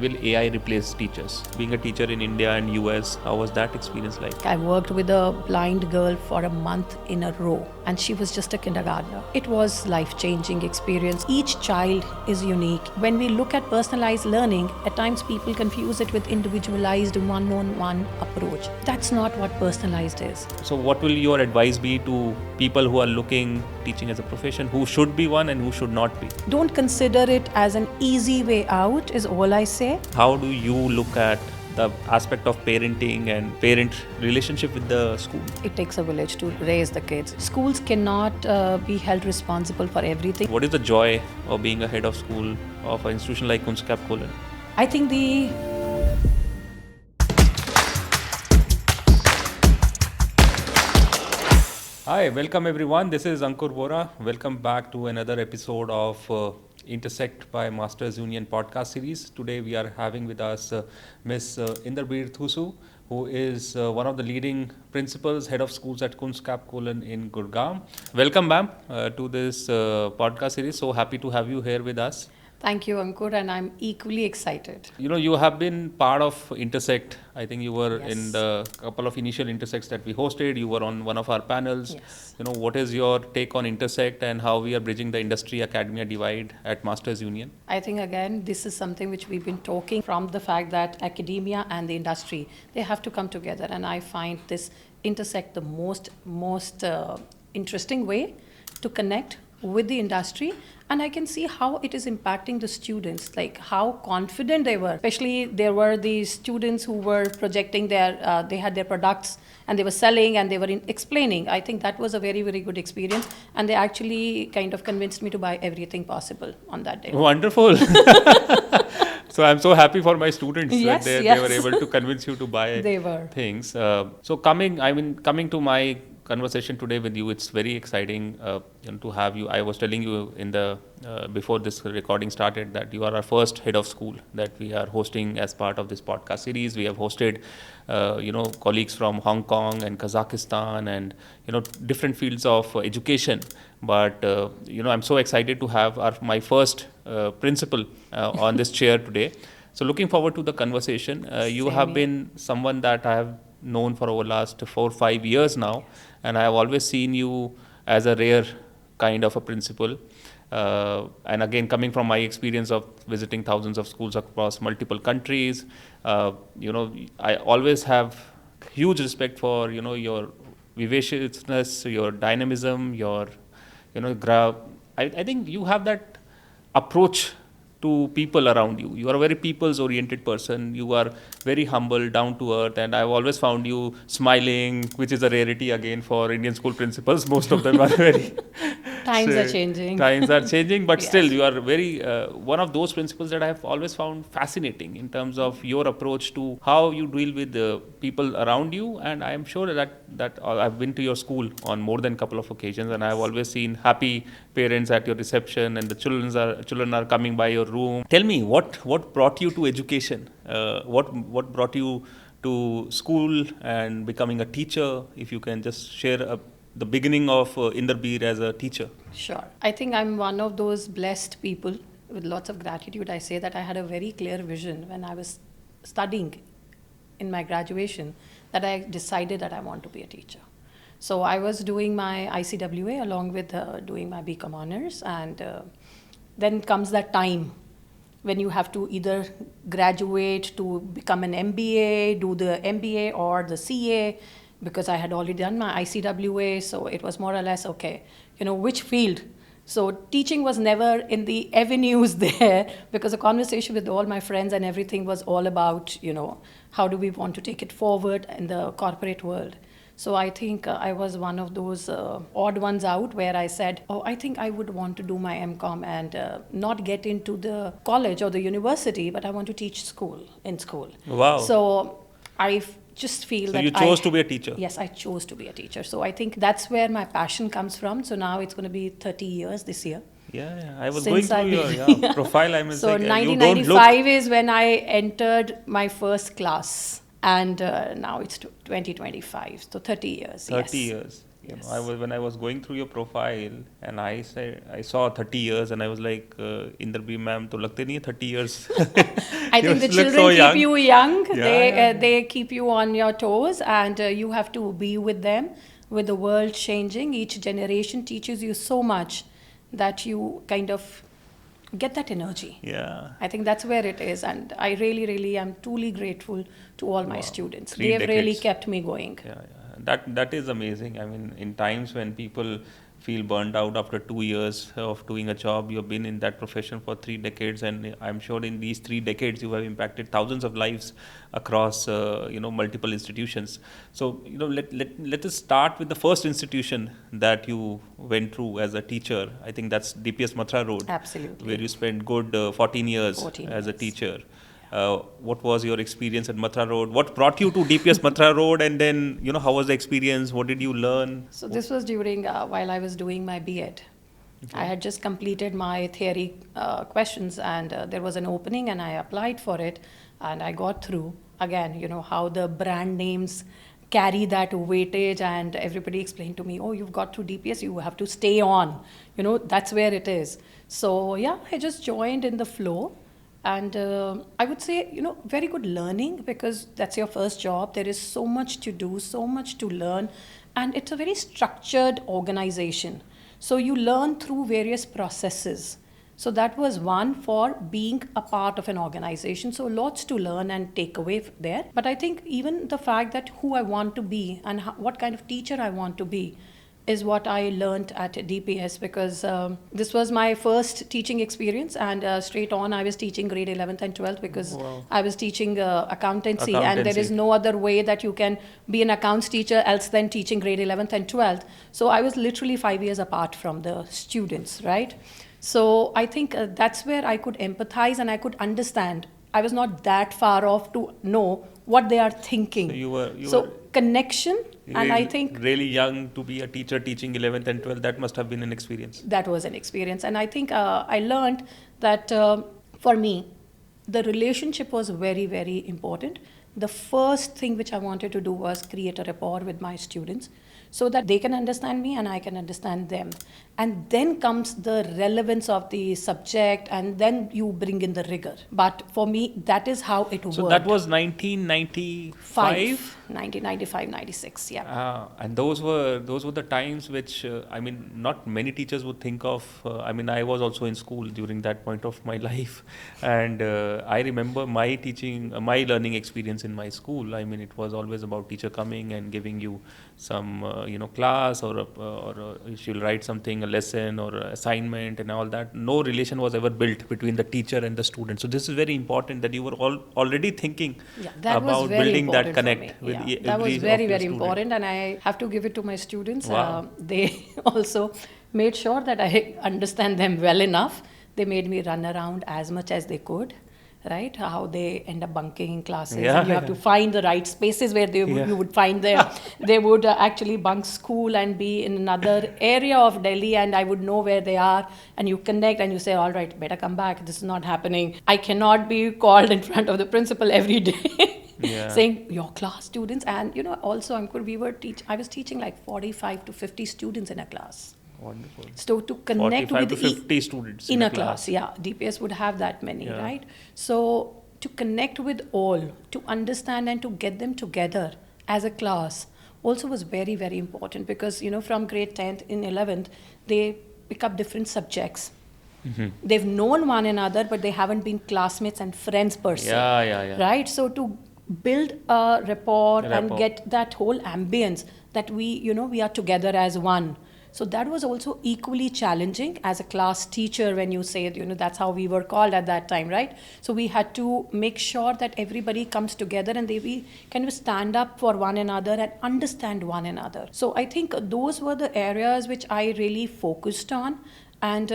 Will AI replace teachers? Being a teacher in India and US, how was that experience like? I worked with a blind girl for a month in a row, and she was just a kindergartner. It was life-changing experience. Each child is unique. When we look at personalized learning, at times people confuse it with individualized one-on-one approach. That's not what personalized is. So what will your advice be to people who are looking teaching as a profession, who should be one and who should not be? Don't consider it as an easy way out, is all I say. How do you look at the aspect of parenting and parent relationship with the school? It takes a village to raise the kids. Schools cannot be held responsible for everything. What is the joy of being a head of school of an institution like Kunskapsskolan? I think Hi, welcome everyone. This is Ankur Vora. Welcome back to another episode of Intersect by Masters Union podcast series. Today we are having with us Miss Inderbir Thussu, who is one of the leading principals, head of schools at Kunskapsskolan in Gurgaon. Welcome, ma'am, to this podcast series. So happy to have you here with us. Thank you, Ankur, and I'm equally excited. You know, you have been part of Intersect. I think you were Yes. in the couple of initial Intersects that we hosted. You were on one of our panels. Yes. You know, what is your take on Intersect and how we are bridging the industry-academia divide at Masters Union? I think, again, this is something which we've been talking from the fact that academia and the industry, they have to come together. And I find this Intersect the most interesting way to connect with the industry, and I can see how it is impacting the students, like how confident they were. Especially there were these students who were projecting they had their products and they were selling and they were explaining. I think that was a very, very good experience, and they actually kind of convinced me to buy everything possible on that day. Wonderful. So I'm so happy for my students Yes, that they yes. were able to convince you to buy They were. things. So coming to my conversation today with you, it's very exciting to have you. I was telling you in the before this recording started that you are our first head of school that we are hosting as part of this podcast series. We have hosted colleagues from Hong Kong and Kazakhstan and different fields of education. But I'm so excited to have my first principal on this chair today. So looking forward to the conversation. You have been someone that I have known for over the last 4 or 5 years now, and I have always seen you as a rare kind of a principal. And again, coming from my experience of visiting thousands of schools across multiple countries, I always have huge respect for your vivaciousness, your dynamism, your I think you have that approach to people around you. You are a very people's-oriented person. You are very humble, down to earth, and I've always found you smiling, which is a rarity again for Indian school principals. Most of them are very... Times are changing. Times are changing, but Yes. still you are very one of those principles that I have always found fascinating in terms of your approach to how you deal with the people around you. And I am sure that I've been to your school on more than a couple of occasions, and I've always seen happy parents at your reception, and the children are coming by your room. Tell me, what brought you to education? What brought you to school and becoming a teacher? If you can just share the beginning of Inderbir as a teacher. Sure. I think I'm one of those blessed people with lots of gratitude. I say that I had a very clear vision when I was studying in my graduation that I decided that I want to be a teacher. So I was doing my ICWA along with doing my BCom honors, and then comes that time when you have to either graduate to become an MBA, do the MBA or the CA, because I had already done my ICWA, so it was more or less, okay, which field? So teaching was never in the avenues there, because the conversation with all my friends and everything was all about, how do we want to take it forward in the corporate world. So I think I was one of those odd ones out where I said, I think I would want to do my MCom and not get into the college or the university, but I want to teach in school. Wow. So I just feel that you chose to be a teacher. Yes, I chose to be a teacher. So I think that's where my passion comes from. So now it's going to be 30 years this year. Yeah. I was Since going through your profile. I'm so like, you 1995 is when I entered my first class. And now it's 2025, so 30 years. 30 yes. years. You know, when I was going through your profile and I saw 30 years and I was like, Inderbir ma'am, to lagte nahi hai 30 years. I You think the look children so keep young. you young. Yeah. They keep you on your toes, and you have to be with them. With the world changing, each generation teaches you so much that you kind of get that energy. Yeah. I think that's where it is, and I really, really am truly grateful to all my Wow. students. 3 They have really decades. kept me going. Yeah, yeah. That is amazing. I mean, in times when people feel burned out after 2 years of doing a job, you've been in that profession for 3 decades, and I'm sure in these 3 decades you have impacted thousands of lives across multiple institutions. So let us start with the first institution that you went through as a teacher. I think that's DPS Mathura Road, Absolutely. where you spent good 14 years 14 as a years. teacher. What was your experience at Mathura Road? What brought you to DPS Mathura Road? And then, how was the experience? What did you learn? So this was during while I was doing my B.Ed. Okay. I had just completed my theory questions, and there was an opening, and I applied for it, and I got through. Again, how the brand names carry that weightage, and everybody explained to me, oh, you've got through DPS, you have to stay on. That's where it is. So yeah, I just joined in the flow. And I would say, very good learning, because that's your first job. There is so much to do, so much to learn. And it's a very structured organization. So you learn through various processes. So that was one for being a part of an organization. So lots to learn and take away there. But I think even the fact that who I want to be and what kind of teacher I want to be is what I learned at DPS, because this was my first teaching experience, and straight on I was teaching grade 11th and 12th, because Wow. I was teaching accountancy, and there is no other way that you can be an accounts teacher else than teaching grade 11th and 12th. So I was literally 5 years apart from the students, right? So I think that's where I could empathize and I could understand. I was not that far off to know what they are thinking. So you were connection, and I think really young to be a teacher teaching 11th and 12th. That must have been an experience. That was an experience, and I think I learned that for me, the relationship was very, very important. The first thing which I wanted to do was create a rapport with my students, so that they can understand me and I can understand them. And then comes the relevance of the subject, and then you bring in the rigor. But for me, that is how it worked. So that was 1995? 1995, 96, yeah. And those were the times which, not many teachers would think of. I was also in school during that point of my life. And I remember my learning experience in my school. It was always about teacher coming and giving you some, class, or she'll write something, a lesson or a assignment and all that. No relation was ever built between the teacher and the student. So this is very important, that you were already thinking about building that connect with that was very, very important, and I have to give it to my students. Wow. They also made sure that I understand them well enough. They made me run around as much as they could. Right, how they end up bunking in classes. Yeah, and you have to find the right spaces where you would find them. They would actually bunk school and be in another area of Delhi, and I would know where they are. And you connect and you say, all right, better come back. This is not happening. I cannot be called in front of the principal every day. Saying your class students, and also I was teaching like 45 to 50 students in a class. Wonderful. So to connect 45 with to 50 students in a class, yeah, DPS would have that many, right? So to connect with all, to understand and to get them together as a class also was very, very important, because from grade 10th in 11th they pick up different subjects. Mm-hmm. They've known one another, but they haven't been classmates and friends per se. Yeah. Right? So to build a rapport and get that whole ambience that we are together as one. So that was also equally challenging as a class teacher, when you say, that's how we were called at that time, right? So we had to make sure that everybody comes together and we kind of stand up for one another and understand one another. So I think those were the areas which I really focused on. And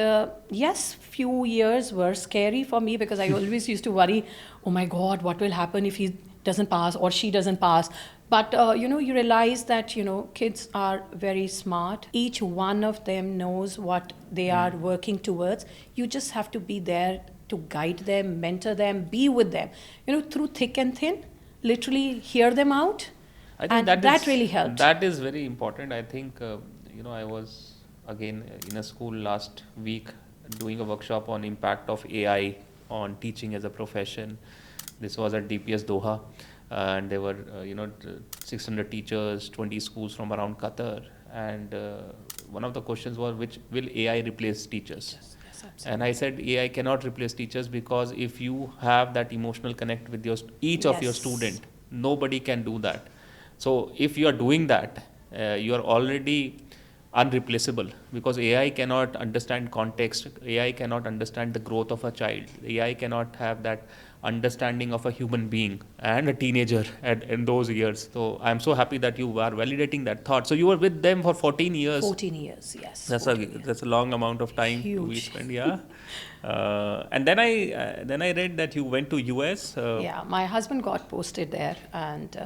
yes, few years were scary for me, because I always used to worry, oh my God, what will happen if he doesn't pass or she doesn't pass? But, you realize that, kids are very smart. Each one of them knows what they are working towards. You just have to be there to guide them, mentor them, be with them, through thick and thin, literally hear them out, I think And that really helped. That is very important. I think, I was again in a school last week doing a workshop on impact of AI on teaching as a profession. This was at DPS Doha, and there were, 600 teachers, 20 schools from around Qatar. And one of the questions was, which will AI replace teachers? Yes, And I said AI cannot replace teachers, because if you have that emotional connect with each of your Yes. student, nobody can do that. So if you are doing that, you are already unreplaceable, because AI cannot understand context, AI cannot understand the growth of a child, AI cannot have that understanding of a human being and a teenager in those years. So I'm so happy that you are validating that thought. So you were with them for 14 years. 14 years, yes. That's 14 years. that's a long amount of time to be Huge. spent. Yeah. And then I read that you went to US. Yeah, my husband got posted there, and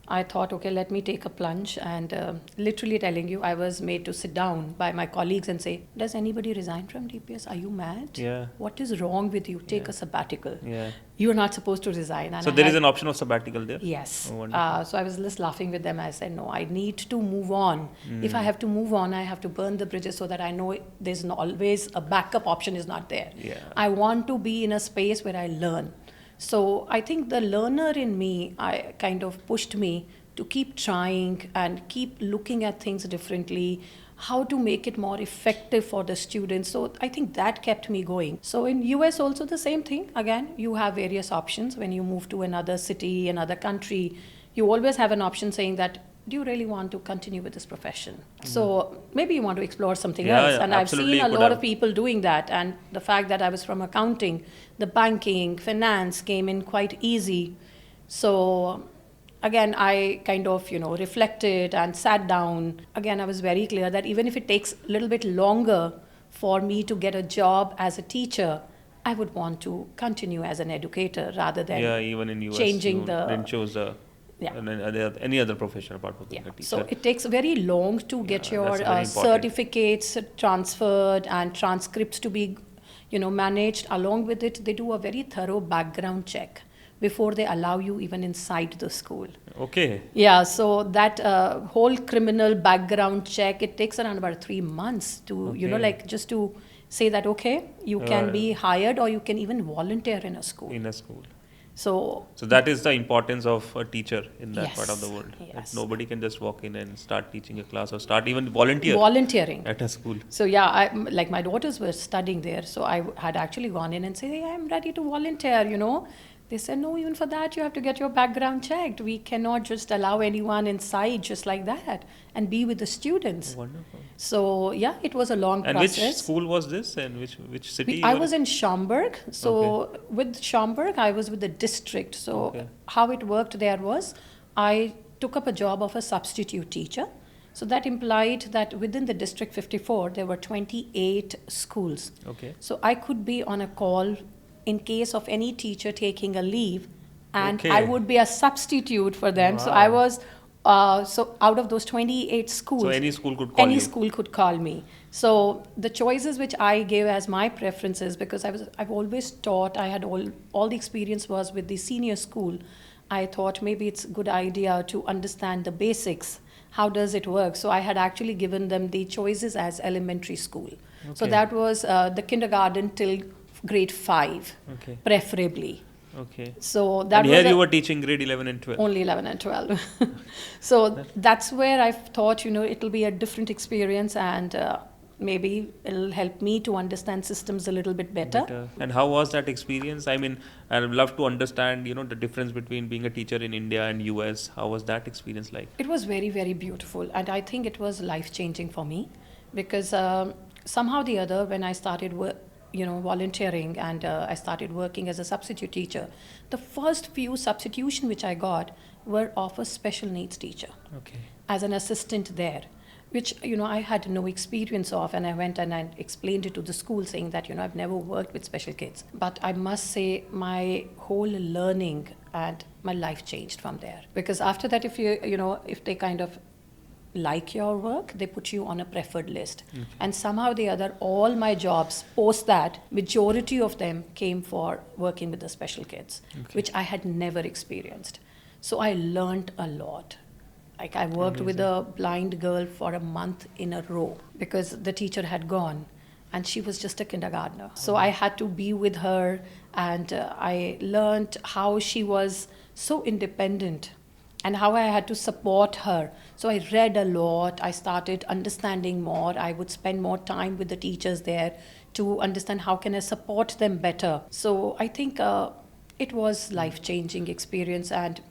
I thought, okay, let me take a plunge. And literally telling you, I was made to sit down by my colleagues and say, does anybody resign from DPS? Are you mad? Yeah. What is wrong with you? Take Yeah. a sabbatical. Yeah. You're not supposed to resign. And So there is an option of sabbatical there. Yes. Oh, wonderful. So I was just laughing with them. I said, no, I need to move on. If I have to move on, I have to burn the bridges so that I know there's always a backup option is not there. Yeah. I want to be in a space where I learn. So I think the learner in me, I kind of pushed me to keep trying and keep looking at things differently, how to make it more effective for the students. So I think that kept me going. So in US also the same thing. Again, you have various options. When you move to another city, another country, you always have an option saying that, do you really want to continue with this profession? So maybe you want to explore something Yeah, else. yeah, And I've absolutely, seen a you could lot have. of people doing that. And the fact that I was from accounting, the banking, finance came in quite easy. So again, I kind of, reflected and sat down. Again, I was very clear that even if it takes a little bit longer for me to get a job as a teacher, I would want to continue as an educator rather than Yeah, even in US, changing you the- didn't choose Yeah. any other profession apart from being a teacher. So it takes very long to get Yeah, your that's very important. certificates transferred and transcripts to be, managed. Along with it, they do a very thorough background check before they allow you even inside the school. Okay. Yeah, so that whole criminal background check, it takes around about 3 months to, Okay. just to say that, okay, you can be hired or you can even volunteer in a school. In a school. So So that is the importance of a teacher in that part of the Yes, world. That yes. nobody can just walk in and start teaching a class or start even volunteer volunteering. at a school. So yeah, like my daughters were studying there, so I had actually gone in and said, hey, I'm ready to volunteer. They said, no, even for that you have to get your background checked. We cannot just allow anyone inside just like that and be with the students. Wonderful. So yeah, it was a long And process. which school was this, and which city? I you were was in Schaumburg. So with Schaumburg, I was with the district. So Okay. how it worked there was, I took up a job of a substitute teacher. So that implied that within the District 54, there were 28 schools. Okay. So I could be on a call in case of any teacher taking a leave, and Okay. I would be a substitute for them. So Wow. I was, so out of those 28 schools, So any school could call any you. school could call me. So the choices which I gave as my preferences, because I've always taught, I had all the experience was with the senior school. I thought maybe it's a good idea to understand the basics. How does it work? So I had actually given them the choices as elementary school. So Okay. that was the kindergarten till grade 5, Okay. preferably. Okay. So that And was here you were teaching grade 11 and 12. only 11 and 12. So that's where I thought, it'll be a different experience, and maybe it'll help me to understand systems a little bit better. And how was that experience? I mean, I'd love to understand, the difference between being a teacher in India and US. How was that experience like? It was very, very beautiful, and I think it was life-changing for me, because somehow or the other, when I started volunteering and I started working as a substitute teacher, the first few substitution which I got were of a special needs teacher Okay. as an assistant there, which I had no experience of, and I went and I explained it to the school saying that I've never worked with special kids. But I must say my whole learning and my life changed from there, because after that, if if they kind of like your work, they put you on a preferred list. Okay. And somehow or the other, all my jobs post that, majority of them came for working with the special kids, Okay. which I had never experienced. So I learned a lot. Like I worked with a blind girl for a month in a row because the teacher had gone and she was just a kindergartner. So I had to be with her, and I learned how she was so independent and how I had to support her. So I read a lot, I started understanding more, I would spend more time with the teachers there to understand how can I support them better. So I think it was life-changing experience, and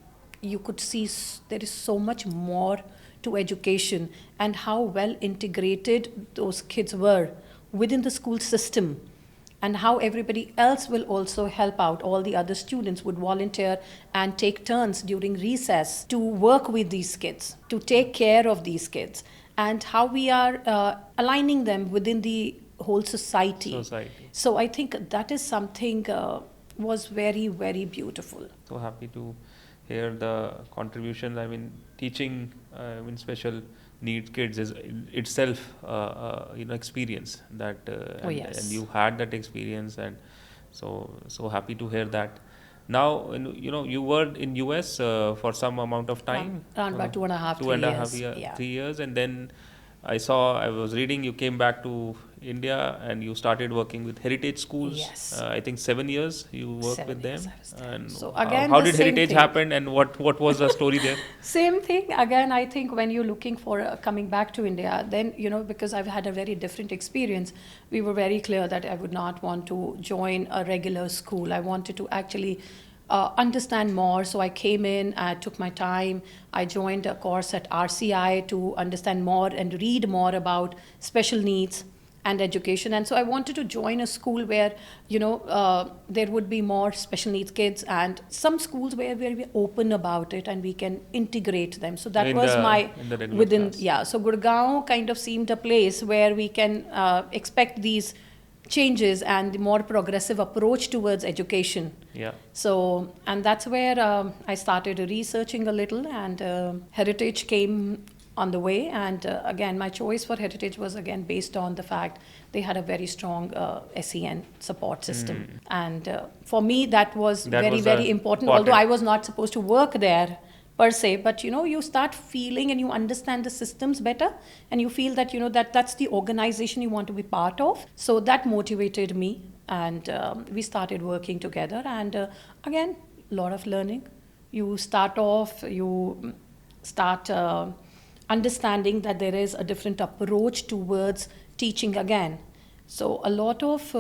you could see there is so much more to education and how well integrated those kids were within the school system, and how everybody else will also help out. All the other students would volunteer and take turns during recess to work with these kids, to take care of these kids, and how we are aligning them within the whole society. So I think that is something was very, very beautiful. So happy to hear the contributions. I mean, teaching special needs kids is itself experience that and you had that experience, and so happy to hear that. Now you were in US for some amount of time, around about 2.5 2.5 3 years, and then I was reading you came back to India and you started working with heritage schools. Yes. I think 7 years you worked with them. And so again, how did heritage happen, and what was the story there? Same thing again. I think when you're looking for coming back to India, then because I've had a very different experience, we were very clear that I would not want to join a regular school. I wanted to actually understand more. So I came in, I took my time, I joined a course at RCI to understand more and read more about special needs and education. And so I wanted to join a school where there would be more special needs kids, and some schools where we're open about it and we can integrate them. So that was within class. So Gurgaon kind of seemed a place where we can expect these changes and the more progressive approach towards education. So, and that's where I started researching a little, and heritage came on the way. And again, my choice for heritage was again based on the fact they had a very strong SEN support system. And for me, that was very important. Although I was not supposed to work there per se, but you start feeling and you understand the systems better, and you feel that that's the organization you want to be part of. So that motivated me, and we started working together. And again, a lot of learning. You start understanding that there is a different approach towards teaching again. So a lot of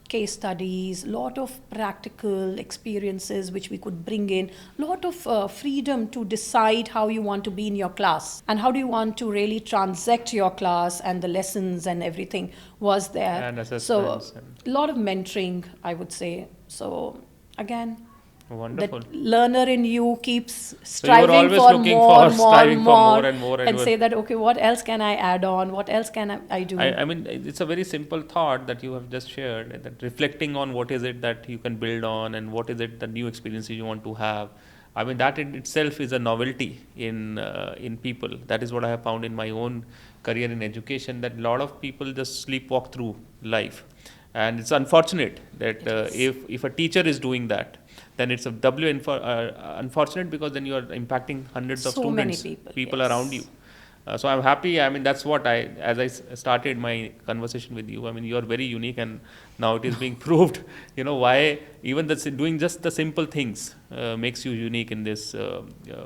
case studies, lot of practical experiences which we could bring in, lot of freedom to decide how you want to be in your class and how do you want to really transact your class, and the lessons and everything was there. And so a lot of mentoring, I would say. So again, wonderful. The learner in you keeps striving for more, and say that, okay, what else can I add on? What else can I do? I mean, it's a very simple thought that you have just shared, that reflecting on what is it that you can build on and what is it the new experiences you want to have. I mean, that in itself is a novelty in people. That is what I have found in my own career in education, that a lot of people just sleepwalk through life. And it's unfortunate that if a teacher is doing that, then it's a doubly unfortunate, because then you are impacting hundreds of students, people around you. So I'm happy. I mean, that's what as I started my conversation with you, I mean, you are very unique, and now it is being proved, why even doing just the simple things makes you unique in this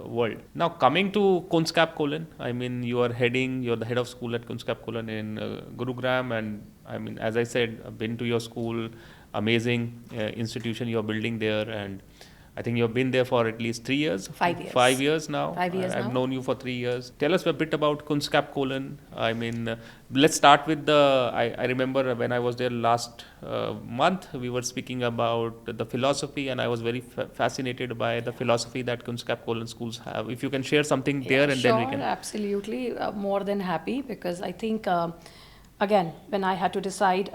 world. Now, coming to Kunskapsskolan, I mean, you're the head of school at Kunskapsskolan in Gurugram, and I mean, as I said, I've been to your school, amazing institution you're building there, and I think you've been there for at least 3 years. 5 years. 5 years now. 5 years now. I've known you for 3 years. Tell us a bit about Kunskapsskolan. I mean, let's start with I remember when I was there last month, we were speaking about the philosophy, and I was very fascinated by the philosophy that Kunskapsskolan schools have. If you can share something there, and then we can. Sure, absolutely. More than happy, because I think, again, when I had to decide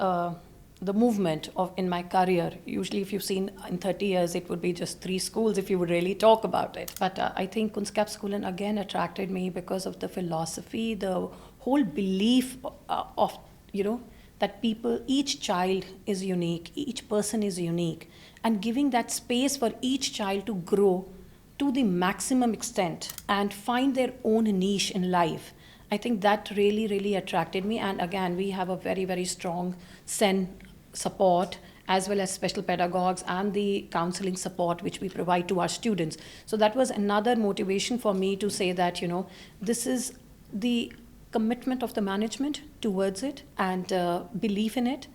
the movement in my career, usually if you've seen in 30 years, it would be just 3 schools if you would really talk about it. But I think Kunskapsskolan again attracted me because of the philosophy, the whole belief of that each child is unique, each person is unique, and giving that space for each child to grow to the maximum extent and find their own niche in life. I think that really, really attracted me. And again, we have a very, very strong SEN support as well as special pedagogues and the counseling support which we provide to our students. So that was another motivation for me to say that, this is the commitment of the management towards it and belief in it.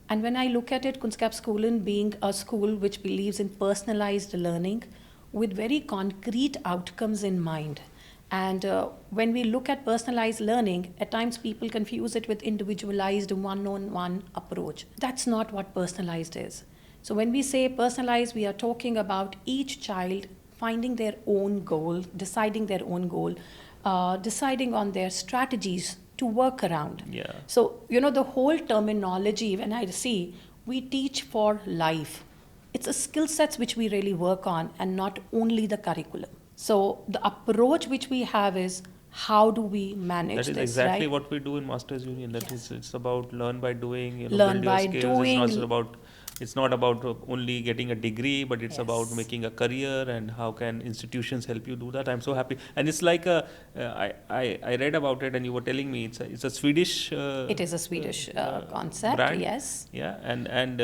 And when I look at it, Kunskapsskolan being a school which believes in personalized learning with very concrete outcomes in mind. And when we look at personalized learning, at times people confuse it with individualized one-on-one approach. That's not what personalized is. So when we say personalized, we are talking about each child finding their own goal, deciding their own goal, deciding on their strategies to work around. Yeah. So, the whole terminology, when I see, we teach for life. It's a skill sets which we really work on and not only the curriculum. So the approach which we have is how do we manage this, That is exactly right? what we do in Masters Union. That Yes. it's about learn by doing, Learn build your by skills. doing. It's not about only getting a degree, but it's about Yes. making a career and how can institutions help you do that. I'm so happy. And it's like I read about it and you were telling me it's a Swedish. It is a Swedish concept, brand. yes. Yeah, and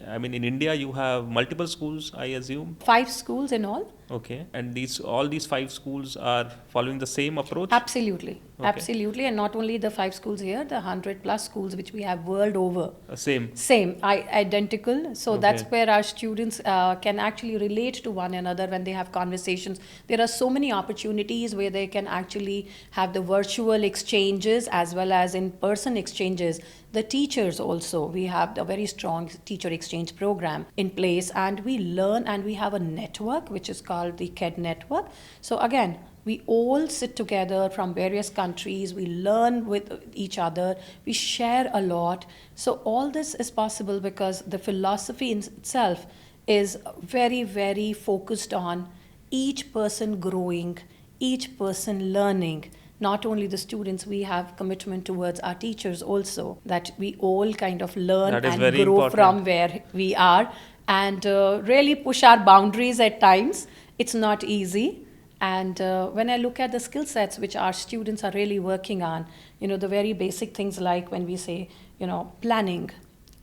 I mean in India you have multiple schools, I assume. 5 schools in all. Okay, and all these 5 schools are following the same approach. Absolutely, Okay. absolutely. And not only the 5 schools here, the 100 plus schools which we have world over. Same. Same, identical. So that's Okay. where our students can actually relate to one another when they have conversations. There are so many opportunities where they can actually have the virtual exchanges as well as in-person exchanges. The teachers also, we have a very strong teacher exchange program in place, and we learn and we have a network which is called the KED network. So again, we all sit together from various countries, we learn with each other, we share a lot. So all this is possible because the philosophy in itself is very, very focused on each person growing, each person learning. Not only the students, we have commitment towards our teachers also, that we all kind of learn That is and very grow important. from where we are and really push our boundaries at times. It's not easy. And when I look at the skill sets which our students are really working on, the very basic things like when we say, planning,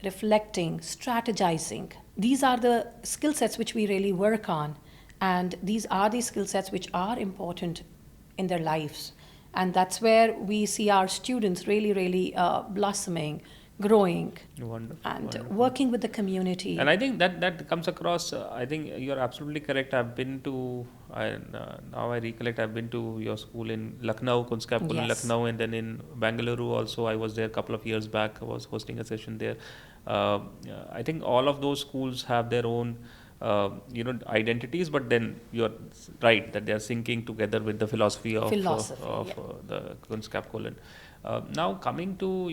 reflecting, strategizing, these are the skill sets which we really work on. And these are the skill sets which are important in their lives. And that's where we see our students really, really blossoming, growing, Wonderful. and Wonderful. working with the community. And I think that comes across. I think you're absolutely correct. I've been to. Now I recollect. I've been to your school in Lucknow, Kunskapsskolan in Yes. Lucknow, and then in Bangalore also. I was there a couple of years back. I was hosting a session there. I think all of those schools have their own. Identities, but then you're right that they are syncing together with the philosophy of the Kunskapsskolan. Now coming to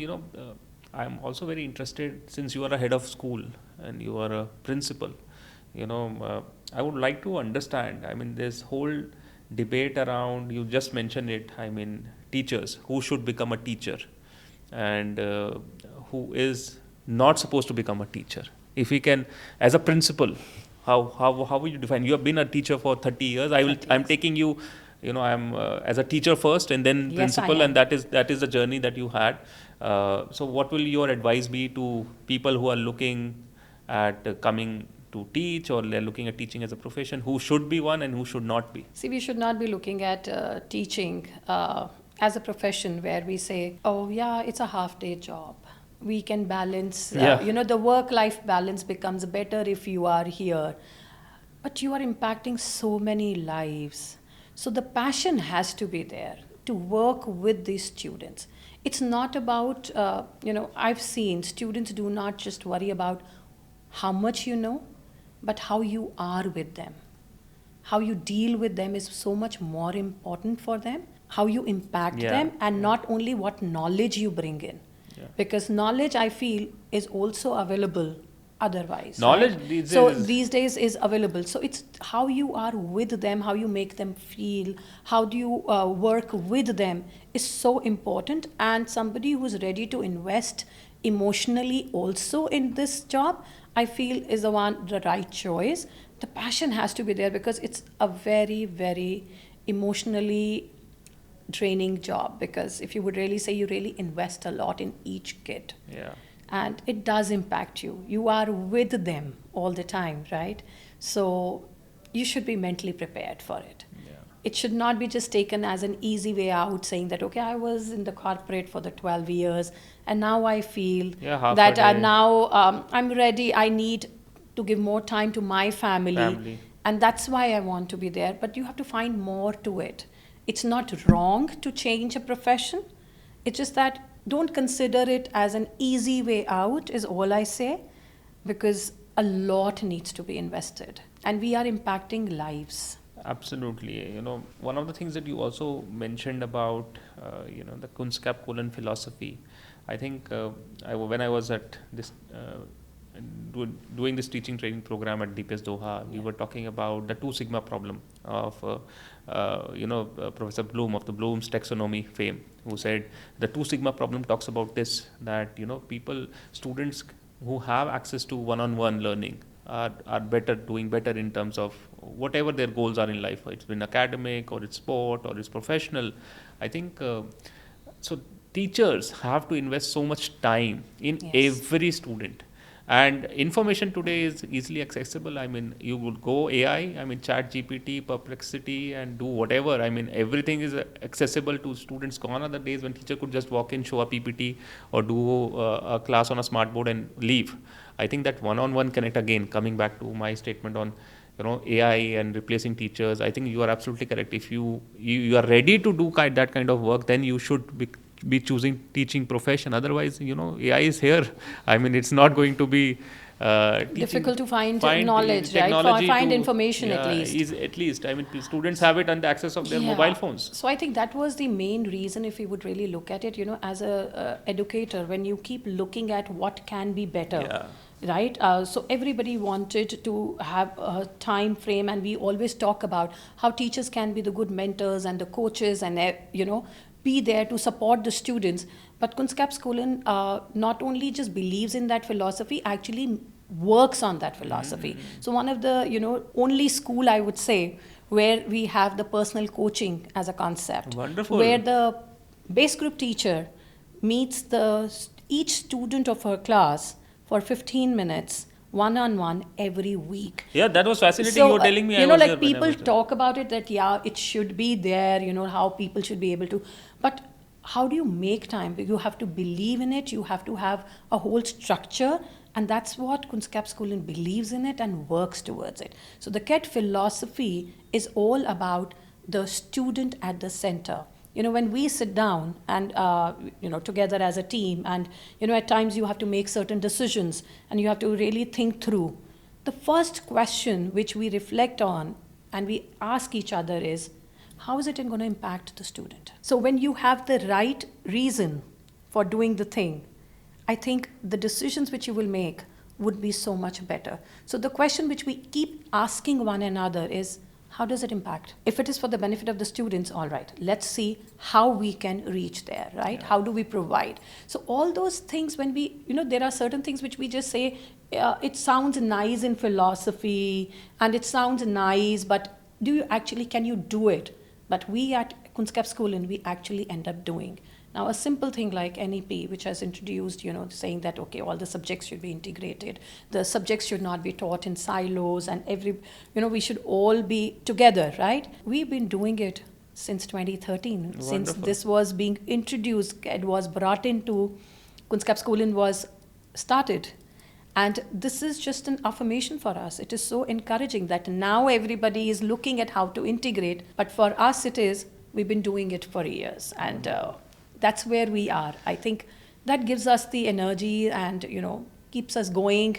I'm also very interested, since you are a head of school and you are a principal. I would like to understand. I mean, this whole debate around, you just mentioned it. I mean, teachers, who should become a teacher, and who is not supposed to become a teacher. If we can, as a principal. How will you define? You have been a teacher for 30 years. I'm taking you, I'm as a teacher first and then Yes, principal, I am. and that is the journey that you had. So what will your advice be to people who are looking at coming to teach, or they're looking at teaching as a profession, who should be one and who should not be? See, we should not be looking at teaching as a profession where we say, oh yeah, it's a half-day job. We can balance, the work-life balance becomes better if you are here. But you are impacting so many lives. So the passion has to be there to work with these students. It's not about, I've seen students do not just worry about how much you know, but how you are with them. How you deal with them is so much more important for them. How you impact them, and not only what knowledge you bring in. Yeah. Because knowledge, I feel, is also available otherwise. Knowledge right? These days is available. So it's how you are with them, how you make them feel, how do you work with them is so important. And somebody who's ready to invest emotionally also in this job, I feel is the right choice. the passion has to be there, because it's a very, very emotionally draining job, because if you would really say, you really invest a lot in each kid. Yeah. And it does impact you. You are with them all the time, right? So you should be mentally prepared for it. Yeah. It should not be just taken as an easy way out, saying that, okay, I was in the corporate for the 12 years and now I feel half that a day. now I'm ready. I need to give more time to my family. And that's why I want to be there. But you have to find more to it. It's not wrong to change a profession. It's just that don't consider it as an easy way out, is all I say, because a lot needs to be invested and we are impacting lives. Absolutely. One of the things that you also mentioned about, the Kunskapsskolan philosophy, I think when I was at this, doing this teaching training program at DPS Doha, we were talking about the 2 Sigma problem of, Professor Bloom of the Bloom's taxonomy fame, who said the 2 Sigma problem talks about this, that, students who have access to one-on-one learning are doing better in terms of whatever their goals are in life. It's been academic or it's sport or it's professional. I think, so teachers have to invest so much time in every student. And information today is easily accessible. I mean, you would go AI, Chat GPT, Perplexity, and do whatever. Everything is accessible to students. Gone are the days when teacher could just walk in, show a PPT, or do a class on a smart board and leave. I think that one-on-one connect, again, coming back to my statement on AI and replacing teachers, I think you are absolutely correct. If you are ready to do that kind of work, then you should be choosing teaching profession. Otherwise, AI is here. It's not going to be difficult to find knowledge, right? Find information at least. Students have it under access of their mobile phones. So I think that was the main reason, if we would really look at it, as a educator, when you keep looking at what can be better, right? So everybody wanted to have a time frame, and we always talk about how teachers can be the good mentors and the coaches and, be there to support the students. But Kunskapsskolan not only just believes in that philosophy, actually works on that philosophy. So one of the, only school, I would say, where we have the personal coaching as a concept. Wonderful. Where the base group teacher meets each student of her class for 15 minutes one-on-one every week. Yeah, that was fascinating. So, you were telling me. People talk about it, that it should be there, how people should be able to. But how do you make time? You have to believe in it. You have to have a whole structure. And that's what Kunskapsskolan believes in it and works towards it. So the KET philosophy is all about the student at the center. When we sit down and, together as a team, and, at times you have to make certain decisions and you have to really think through. The first question which we reflect on and we ask each other is, how is it going to impact the student? So when you have the right reason for doing the thing, I think the decisions which you will make would be so much better. So the question which we keep asking one another is, how does it impact? If it is for the benefit of the students, all right, let's see how we can reach there, right? How do we provide? So all those things, when we, there are certain things which we just say, it sounds nice in philosophy and it sounds nice, but can you do it? But we at Kunskapsskolan, we actually end up doing. Now, a simple thing like NEP, which has introduced, saying that, okay, all the subjects should be integrated. The subjects should not be taught in silos, and we should all be together, right? We've been doing it since 2013. Wonderful. Since this was being introduced, it was brought into, Kunskapsskolan was started. And this is just an affirmation for us. It is so encouraging that now everybody is looking at how to integrate. But for us, we've been doing it for years. And that's where we are. I think that gives us the energy and, keeps us going.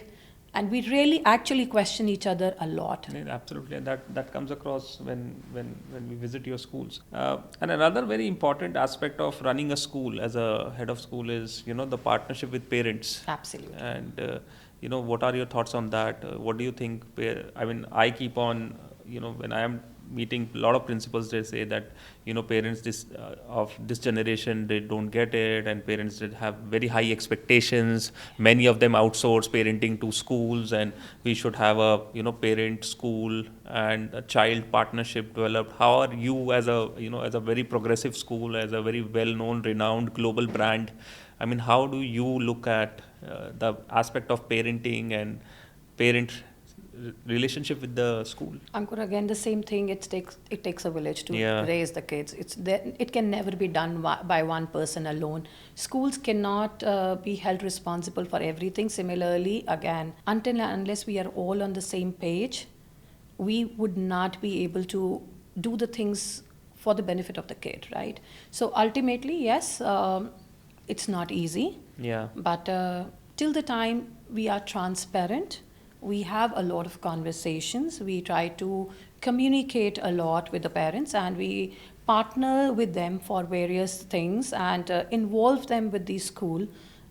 And we really actually question each other a lot. Yeah, absolutely. And that comes across when we visit your schools. And another very important aspect of running a school as a head of school is, the partnership with parents. Absolutely. And, what are your thoughts on that? What do you think? I keep on when I am meeting a lot of principals, they say that parents of this generation, they don't get it, and parents that have very high expectations. Many of them outsource parenting to schools, and we should have a parent school and a child partnership developed. How are you, as a as a very progressive school, as a very well known renowned global brand, I mean, how do you look at the aspect of parenting and parent relationship with the school? Ankur, again, the same thing. It takes a village to raise the kids. It can never be done by one person alone. Schools cannot be held responsible for everything. Similarly, again, until and unless we are all on the same page, we would not be able to do the things for the benefit of the kid, right? So ultimately, yes, it's not easy. Yeah. But till the time we are transparent, we have a lot of conversations. We try to communicate a lot with the parents, and we partner with them for various things and involve them with the school,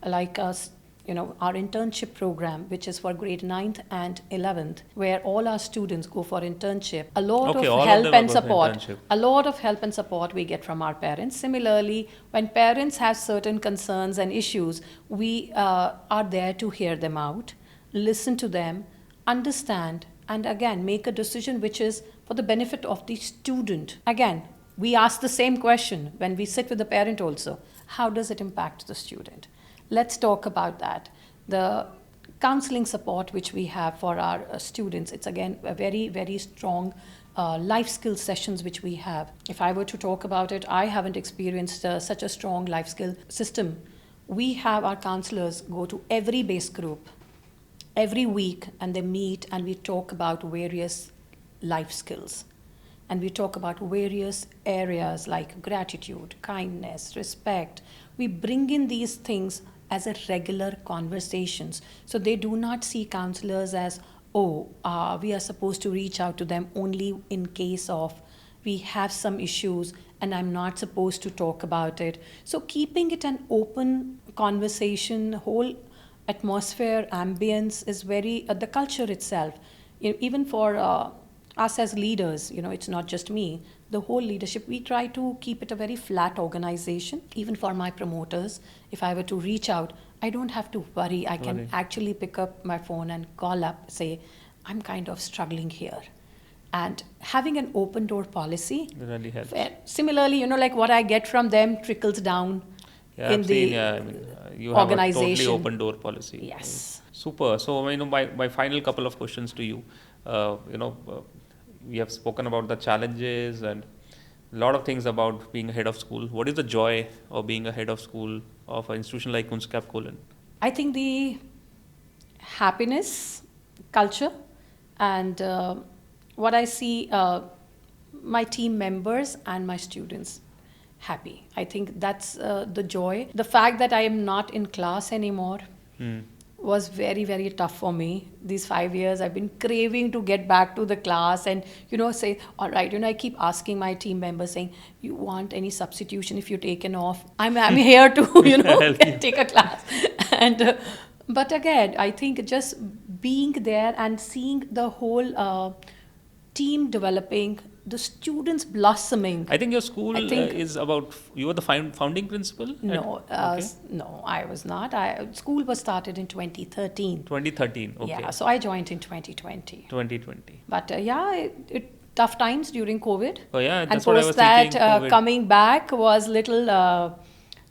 like us. Our internship program, which is for grade 9th and 11th, where all our students go for internship. A lot of help and support. A lot of help and support we get from our parents. Similarly, when parents have certain concerns and issues, we are there to hear them out, listen to them, understand, and again, make a decision which is for the benefit of the student. Again, we ask the same question when we sit with the parent also. How does it impact the student? Let's talk about that. The counseling support which we have for our students, it's again a very, very strong life skill sessions which we have. If I were to talk about it, I haven't experienced such a strong life skill system. We have our counselors go to every base group every week, and they meet and we talk about various life skills. And we talk about various areas like gratitude, kindness, respect. We bring in these things as a regular conversations. So they do not see counselors as, we are supposed to reach out to them only in case of we have some issues and I'm not supposed to talk about it. So keeping it an open conversation, whole atmosphere, ambience is very, the culture itself, even for us as leaders, it's not just me, the whole leadership, we try to keep it a very flat organization. Even for my promoters, if I were to reach out, I don't have to worry. I can actually pick up my phone and call up, say, I'm kind of struggling here. And having an open door policy really helps. Similarly, like what I get from them trickles down in the you organization. Have a totally open door policy. Yes. Super. So, my final couple of questions to you. We have spoken about the challenges and a lot of things about being a head of school. What is the joy of being a head of school of an institution like Kunskapsskolan? I think the happiness, culture, and what I see my team members and my students happy. I think that's the joy. The fact that I am not in class anymore was very, very tough for me. These 5 years, I've been craving to get back to the class and, say, all right, I keep asking my team members saying, you want any substitution if you're taken off? I'm here to, take a class. And, but again, I think just being there and seeing the whole team developing, the students blossoming. I think your school is about, you were the founding principal? No, no, I was not. School was started in 2013. 2013, okay. Yeah, so I joined in 2020. 2020. But tough times during COVID. Oh yeah, that's and what I was thinking. And coming back was little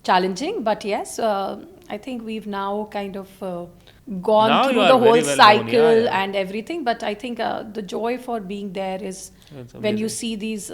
challenging. But yes, I think we've now kind of gone now through the whole cycle yeah. and everything. But I think the joy for being there is when you see these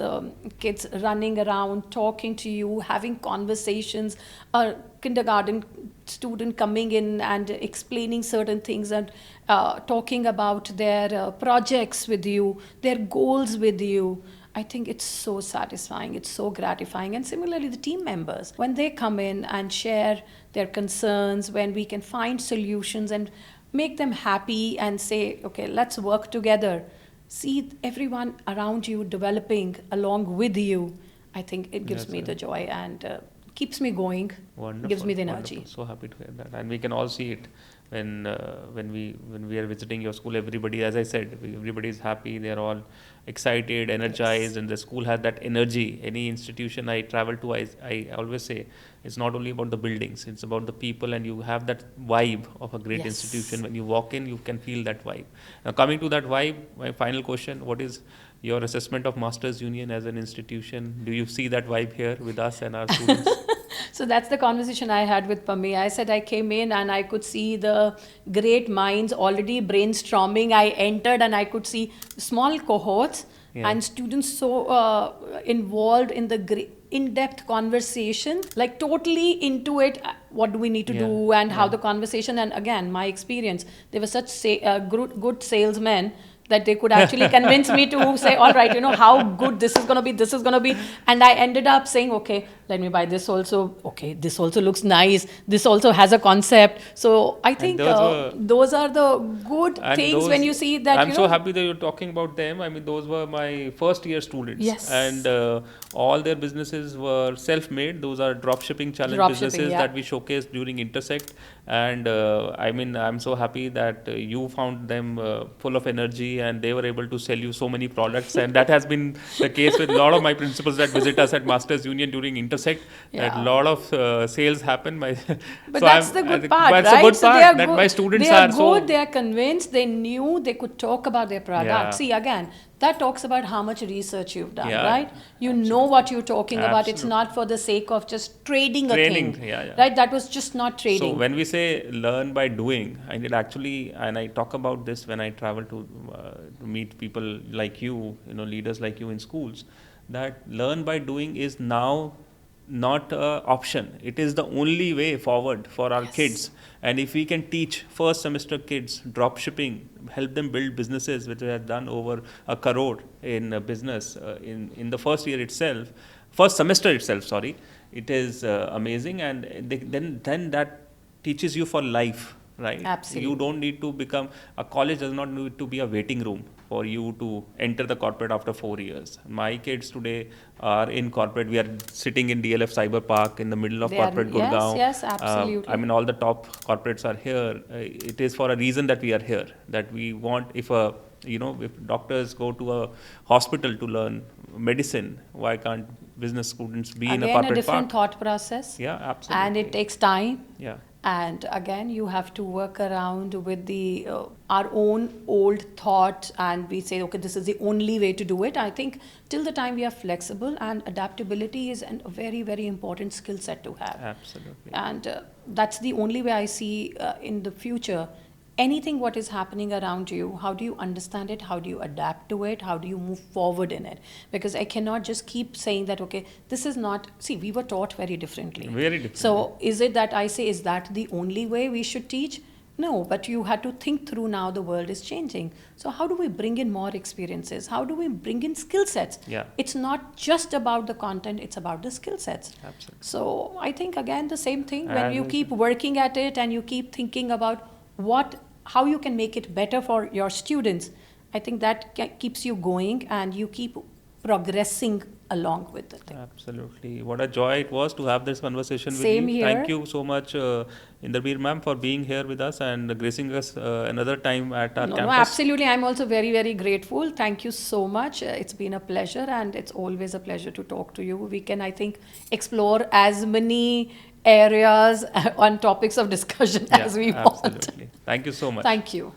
kids running around, talking to you, having conversations, a kindergarten student coming in and explaining certain things and talking about their projects with you, their goals with you. I think it's so satisfying, it's so gratifying. And similarly, the team members, when they come in and share their concerns, when we can find solutions and make them happy and say, okay, let's work together. See everyone around you developing along with you. I think it gives me the joy and keeps me going, wonderful, gives me the energy. Wonderful. So happy to hear that. And we can all see it when we are visiting your school, everybody, as I said, everybody is happy. They are all excited, energized, and the school has that energy. Any institution I travel to, I always say it's not only about the buildings, it's about the people, and you have that vibe of a great Yes. institution. When you walk in, you can feel that vibe. Now, coming to that vibe, my final question: what is your assessment of Masters Union as an institution? Do you see that vibe here with us and our students? So that's the conversation I had with Pami. I said I came in and I could see the great minds already brainstorming. I entered and I could see small cohorts and students so involved in the in-depth conversation, like totally into it. What do we need to do and how the conversation, and again, my experience, they were such good salesmen that they could actually convince me to say, all right, how good this is going to be. And I ended up saying, okay, let me buy this also. Okay, this also looks nice. This also has a concept. So I think those are the good things when you see that. I'm so happy that you're talking about them. I mean, those were my first year students. Yes. And all their businesses were self-made. Those are drop shipping challenge businesses that we showcased during Intersect. And I'm so happy that you found them full of energy, and they were able to sell you so many products. And that has been the case with a lot of my principals that visit us at Masters Union during Intersect. That a lot of sales happen. But that's the good part, right? That's a good part that my students are good. So they are convinced. They knew they could talk about their product. See, again, that talks about how much research you've done, right? You know what you're talking about. It's not for the sake of just trading a thing, right? That was just not trading. So when we say learn by doing, and I talk about this when I travel to meet people like you, leaders like you in schools, that learn by doing is now not an option. It is the only way forward for our kids. And if we can teach first semester kids drop shipping, help them build businesses, which we have done over 1 crore in business in the first semester itself, it is amazing. And then that teaches you for life, right? Absolutely. You don't need to become, a college does not need to be a waiting room for you to enter the corporate after 4 years. My kids today are in corporate. We are sitting in DLF Cyber Park in the middle of corporate Gurgaon. Yes, absolutely. All the top corporates are here. It is for a reason that we are here. That we want, if doctors go to a hospital to learn medicine, why can't business students be in a corporate park? Again, a different thought process. Yeah, absolutely. And it takes time. Yeah. And again, you have to work around with our own old thought, and we say, okay, this is the only way to do it. I think till the time we are flexible, and adaptability is a very, very important skill set to have. Absolutely. And that's the only way I see in the future. Anything what is happening around you, how do you understand it? How do you adapt to it? How do you move forward in it? Because I cannot just keep saying that, okay, this is not, we were taught very differently. Very differently. So is it that I say, is that the only way we should teach? No, but you had to think through, now the world is changing. So how do we bring in more experiences? How do we bring in skill sets? Yeah. It's not just about the content, it's about the skill sets. Absolutely. So I think, again, the same thing, when you keep working at it and you keep thinking about how you can make it better for your students, I think that keeps you going and you keep progressing along with it. Absolutely. What a joy it was to have this conversation with you. Same here. Thank you so much, Inderbir ma'am, for being here with us and gracing us another time at our campus. No, absolutely. I'm also very, very grateful. Thank you so much. It's been a pleasure, and it's always a pleasure to talk to you. We can, I think, explore as many areas on topics of discussion as we want. Absolutely. Thank you so much. Thank you.